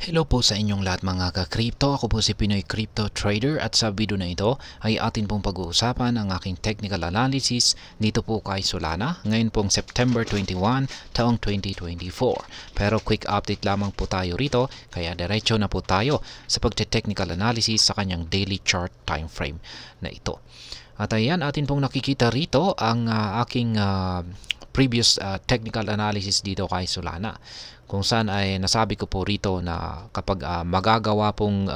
Hello po sa inyong lahat mga ka-crypto. Ako po si Pinoy Crypto Trader at sa video na ito ay atin pong pag-uusapan ang aking technical analysis dito po kay Solana ngayon pong September 21 taong 2024. Pero quick update lamang po tayo rito kaya diretso na po tayo sa pagte-technical analysis sa kanyang daily chart time frame na ito. At ayan, atin pong nakikita rito ang aking previous technical analysis dito kay Solana, kung saan ay nasabi ko po rito na kapag magagawa pong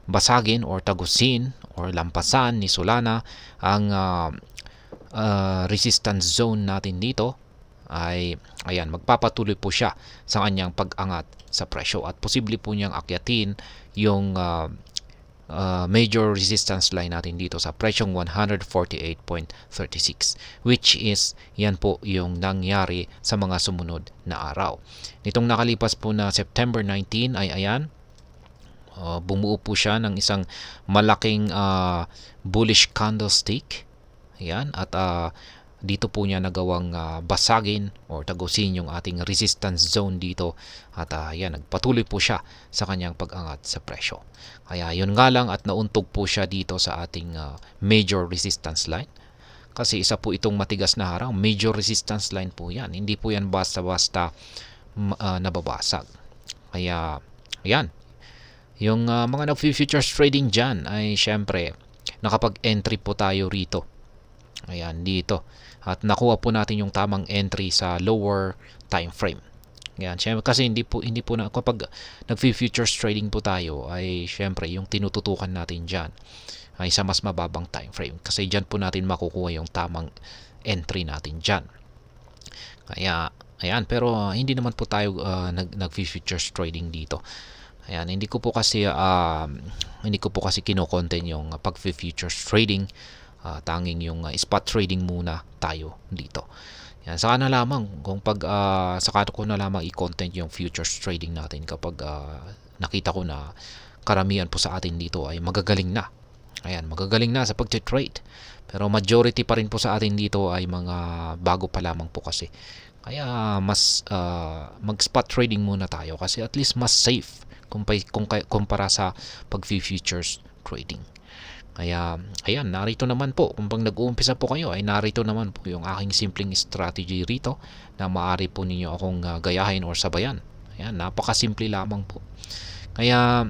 basagin or tagusin or lampasan ni Solana ang resistance zone natin dito, ay ayan, magpapatuloy po siya sa kanyang pag-angat sa presyo at posible po niyang akyatin yung major resistance line natin dito sa presyong 148.36, which is yan po yung nangyari sa mga sumunod na araw. Nitong nakalipas po na September 19 ay ayan, bumuo po siya ng isang malaking bullish candlestick. Ayan, at dito po niya nagawang basagin or tagusin yung ating resistance zone dito at yan, nagpatuloy po siya sa kanyang pag-angat sa presyo. Kaya yun nga lang at nauntog po siya dito sa ating major resistance line, kasi isa po itong matigas na harang. Major resistance line po yan, hindi po yan basta-basta nababasag. Kaya yan, yung mga nag-futures trading dyan ay syempre nakapag-entry po tayo rito. Ayan, dito. At nakuha po natin yung tamang entry sa lower time frame. Ayan, syempre kasi hindi po na kapag nag-futures trading po tayo ay syempre yung tinututukan natin diyan ay sa mas mababang time frame, kasi diyan po natin makukuha yung tamang entry natin diyan. Kaya ayan, pero hindi naman po tayo nag-futures trading dito. Ayan, hindi ko po kasi kino-content yung pag-futures trading. Tanging yung spot trading muna tayo dito. Yan, saka na lamang saka ko na lamang i-content yung futures trading natin kapag nakita ko na karamihan po sa atin dito ay magagaling na. Ayan, magagaling na sa pag-trade. Pero majority pa rin po sa atin dito ay mga bago pa lamang po kasi. Kaya mas mag-spot trading muna tayo kasi at least mas safe kumpara sa pag-futures trading. Kaya ayan, narito naman po, kung nag-uumpisa po kayo ay narito naman po yung aking simpleng strategy rito na maaari po ninyo akong gayahin or sabayan. Ayan, napakasimple lamang po. Kaya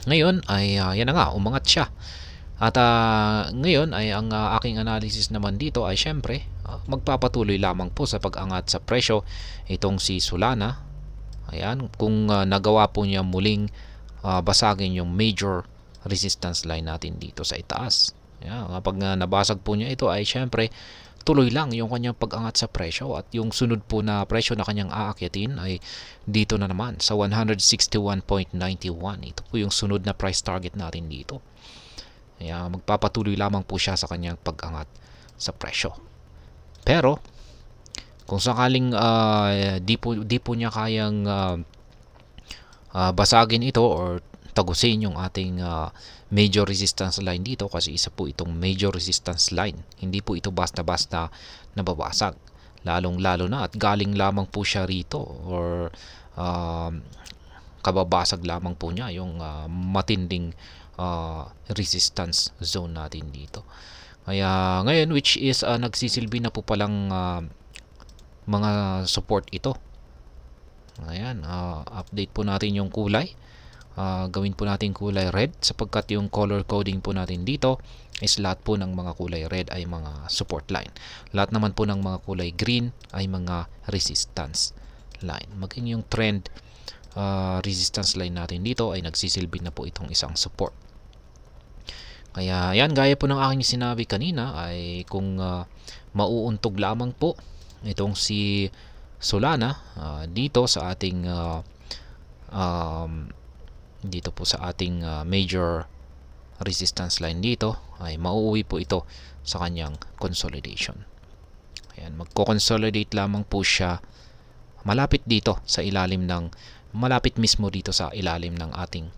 ngayon ay yan na nga, umangat siya. At ngayon ay ang aking analysis naman dito ay syempre magpapatuloy lamang po sa pag-angat sa presyo itong si Solana. Ayan, kung nagawa po niya muling basagin yung major resistance line natin dito sa itaas. Yan, kapag nabasag po niya ito ay syempre tuloy lang yung kanyang pag-angat sa presyo at yung sunod po na presyo na kanyang aakyatin ay dito na naman sa 161.91. Ito po yung sunod na price target natin dito. Yan, magpapatuloy lamang po siya sa kanyang pag-angat sa presyo. Pero kung sakaling di po niya kayang basagin ito or tagusin yung ating major resistance line dito, kasi isa po itong major resistance line, hindi po ito basta-basta nababasag, lalong-lalo na at galing lamang po siya rito or kababasag lamang po niya yung matinding resistance zone natin dito. Kaya ngayon, which is nagsisilbi na po palang mga support ito. Ayan, update po natin yung kulay. Gawin po natin kulay red sapagkat yung color coding po natin dito is lahat po ng mga kulay red ay mga support line. Lahat naman po ng mga kulay green ay mga resistance line. Maging yung trend resistance line natin dito ay nagsisilbi na po itong isang support. Kaya yan, gaya po ng aking sinabi kanina ay kung mauuntog lamang po itong si Solana dito sa ating dito po sa ating major resistance line dito, ay mauuwi po ito sa kanyang consolidation. Ayan, magko-consolidate lamang po siya malapit dito sa ilalim ng malapit mismo dito sa ilalim ng ating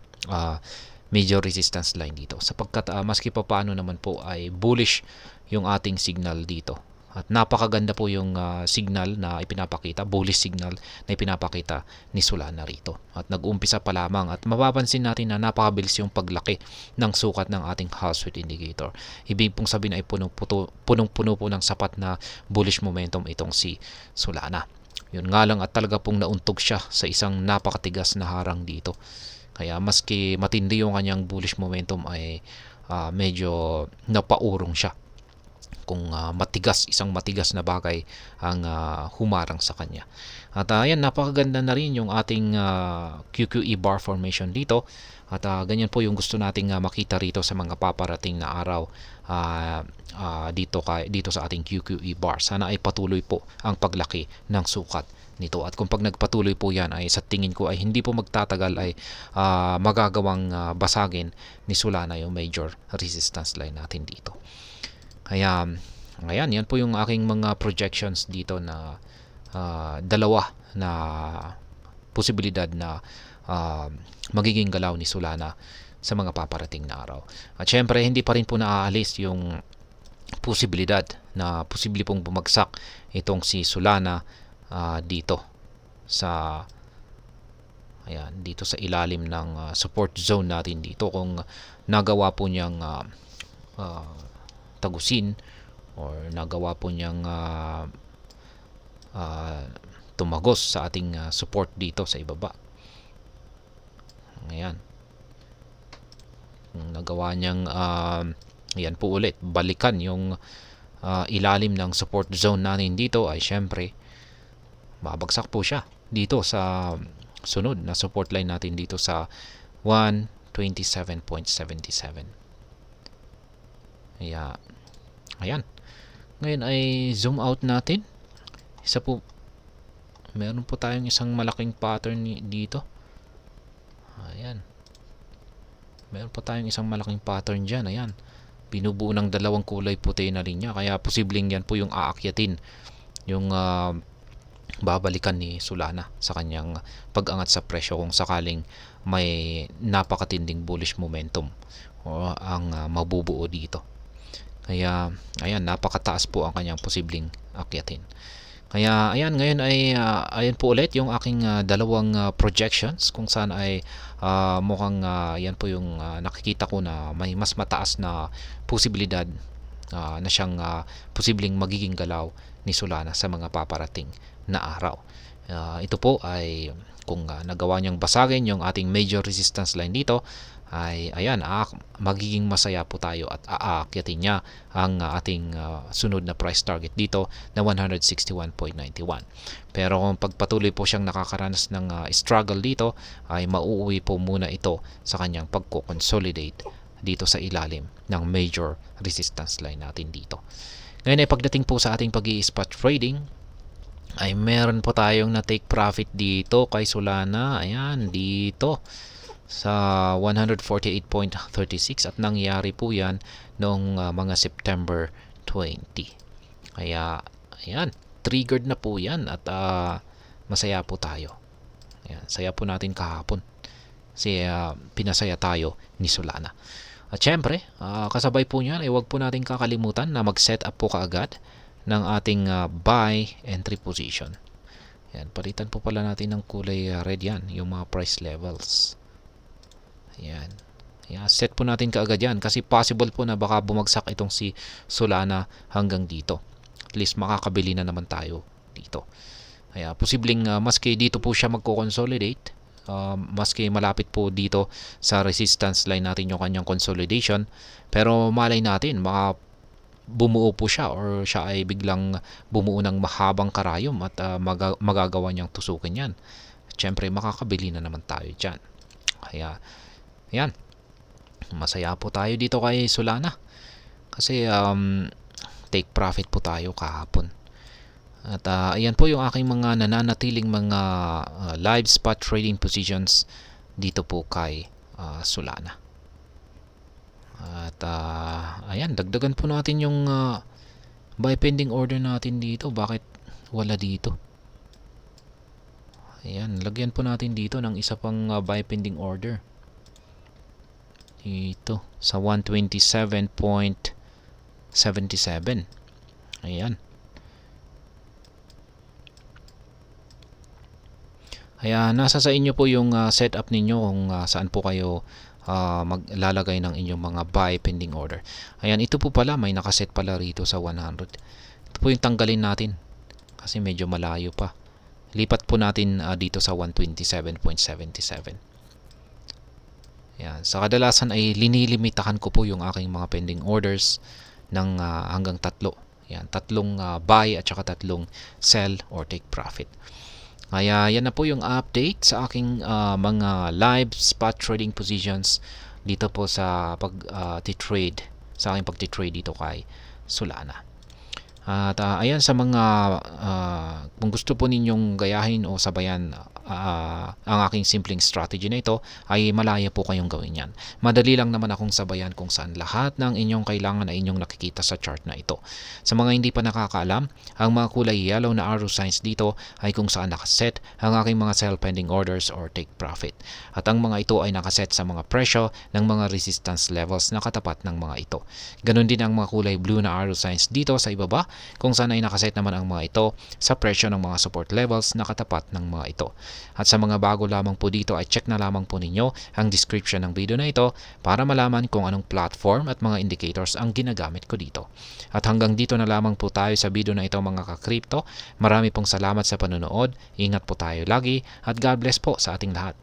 major resistance line dito, sapagkat maski pa paano naman po ay bullish yung ating signal dito At napakaganda po yung signal na ipinapakita, bullish signal na ipinapakita ni Solana rito. At nag-umpisa pa lamang at mapapansin natin na napakabilis yung paglaki ng sukat ng ating Hall Street Indicator. Ibig pong sabihin ay punong-puno po ng sapat na bullish momentum itong si Solana. Yun nga lang at talaga pong nauntog siya sa isang napakatigas na harang dito. Kaya maski matindi yung kanyang bullish momentum ay medyo napaurong siya kung isang matigas na bagay ang humarang sa kanya. At ayan, napakaganda na rin yung ating QQE bar formation dito. At ganyan po yung gusto nating makita rito sa mga paparating na araw dito sa ating QQE bar. Sana ay patuloy po ang paglaki ng sukat nito. At kung pag nagpatuloy po yan ay sa tingin ko ay hindi po magtatagal ay magagawang basagin ni Solana yung major resistance line natin dito. Kaya, ayan, yan po yung aking mga projections dito na dalawa na posibilidad na magiging galaw ni Solana sa mga paparating na araw. At syempre, hindi pa rin po naaalis yung posibilidad na posible pong bumagsak itong si Solana dito sa ilalim ng support zone natin dito kung nagawa po niyang tagusin or nagawa po niyang tumagos sa ating support dito sa ibaba. Ayan. Nagawa niyang yan po ulit balikan yung ilalim ng support zone natin dito ay syempre babagsak po siya dito sa sunod na support line natin dito sa 127.77. Ayan. Ngayon ay zoom out natin. Meron po tayong isang malaking pattern dito. Ayan. Meron po tayong isang malaking pattern dyan. Ayan. Binubuo ng dalawang kulay puti na linya. Kaya posibleng yan po yung aakyatin. Yung babalikan ni Solana sa kanyang pag-angat sa presyo kung sakaling may napakatinding bullish momentum o ang mabubuo dito. Kaya ayan, napakataas po ang kanyang posibleng akyatin. Kaya ayan, ngayon ay ayan po ulit yung aking dalawang projections kung saan ay mukhang yan po yung nakikita ko na may mas mataas na posibilidad na siyang posibleng magiging galaw ni Solana sa mga paparating na araw. Ito po ay kung nagawa niyang basagin yung ating major resistance line dito ay ayan, magiging masaya po tayo at aakyatin niya ang ating sunod na price target dito na 161.91. Pero kung pagpatuloy po siyang nakakaranas ng struggle dito ay mauuwi po muna ito sa kanyang pagko-consolidate dito sa ilalim ng major resistance line natin dito. Ngayon ay pagdating po sa ating pag-i-spot trading ay meron po tayong na-take profit dito kay Solana. Ayan, dito sa 148.36 at nangyari po yan noong mga September 20. Kaya ayan, triggered na po yan at masaya po tayo. Ayan, saya po natin kahapon kasi pinasaya tayo ni Solana. At syempre, kasabay po niyan ay huwag po natin kakalimutan na mag-set up po kaagad ng ating buy entry position. Ayan, palitan po pala natin ng kulay red yan, yung mga price levels. Ayan. Ayan, set po natin kaagad yan kasi possible po na baka bumagsak itong si Solana hanggang dito. At least makakabili na naman tayo dito. Kaya posibleng maski dito po siya magko-consolidate, maski malapit po dito sa resistance line natin yung kanyang consolidation, pero malay natin baka bumuo po siya or siya ay biglang bumuo ng mahabang karayom at magagawa niyang tusukin yan. Siyempre makakabili na naman tayo dyan. Kaya yan, masaya po tayo dito kay Solana kasi take profit po tayo kahapon. At ayan po yung aking mga nananatiling mga live spot trading positions dito po kay Solana. At ayan, dagdagan po natin yung buy pending order natin dito. Bakit wala dito? Ayan, lagyan po natin dito ng isa pang buy pending order. Dito sa 127.77. Ayan. Kaya nasa sa inyo po yung setup ninyo kung saan po kayo maglalagay ng inyong mga buy pending order. Ayan, ito po pala may nakaset pala rito sa 100. Ito po yung tanggalin natin kasi medyo malayo pa. Lipat po natin dito sa 127.77. Ayan, sa kadalasan ay linilimitahan ko po yung aking mga pending orders ng hanggang tatlo. Ayan, tatlong buy at saka tatlong sell or take profit. Kaya yan na po yung update sa aking mga live spot trading positions dito po sa pag-trade, sa aking pag-trade dito kay Solana. At ayan, sa mga kung gusto po ninyong gayahin o sabayan ang aking simpleng strategy na ito, ay malaya po kayong gawin yan. Madali lang naman akong sabayan kung saan lahat ng inyong kailangan na inyong nakikita sa chart na ito. Sa mga hindi pa nakakaalam, ang mga kulay yellow na arrow signs dito ay kung saan nakaset ang aking mga sell pending orders or take profit. At ang mga ito ay nakaset sa mga presyo ng mga resistance levels na katapat ng mga ito. Ganon din ang mga kulay blue na arrow signs dito sa ibaba, kung saan ay nakaset naman ang mga ito sa presyo ng mga support levels na katapat ng mga ito. At sa mga bago lamang po dito ay check na lamang po ninyo ang description ng video na ito para malaman kung anong platform at mga indicators ang ginagamit ko dito. At hanggang dito na lamang po tayo sa video na ito mga ka-crypto. Marami pong salamat sa panonood. Ingat po tayo lagi at God bless po sa ating lahat.